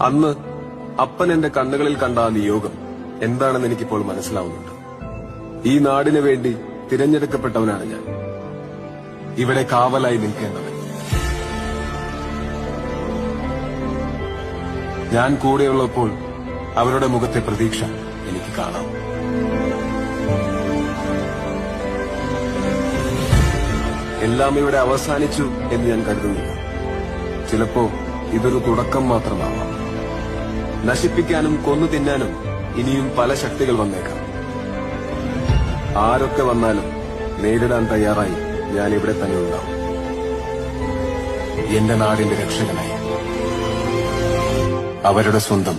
അന്ന് അപ്പൻ എന്റെ കണ്ണുകളിൽ കണ്ട ആ നിയോഗം എന്താണെന്ന് എനിക്കിപ്പോൾ മനസ്സിലാവുന്നുണ്ട്. ഈ നാടിനു വേണ്ടി തിരഞ്ഞെടുക്കപ്പെട്ടവനാണ് ഞാൻ, ഇവിടെ കാവലായി നിൽക്കേണ്ടവൻ. ഞാൻ കൂടെയുള്ളപ്പോൾ അവരുടെ മുഖത്തെ പ്രതീക്ഷ എനിക്ക് കാണാം. എല്ലാം ഇവിടെ അവസാനിച്ചു എന്ന് ഞാൻ കരുതുന്നില്ല. ചിലപ്പോ ഇതൊരു തുടക്കം മാത്രമാവാം. നശിപ്പിക്കാനും കൊന്നു തിന്നാനും ഇനിയും പല ശക്തികൾ വന്നേക്കാം. ആരൊക്കെ വന്നാലും നേരിടാൻ തയ്യാറായി ഞാൻ ഇവിടെ തന്നെ ഉണ്ടാവും, എന്റെ നാടിന്റെ രക്ഷകനായി, അവരുടെ സ്വന്തം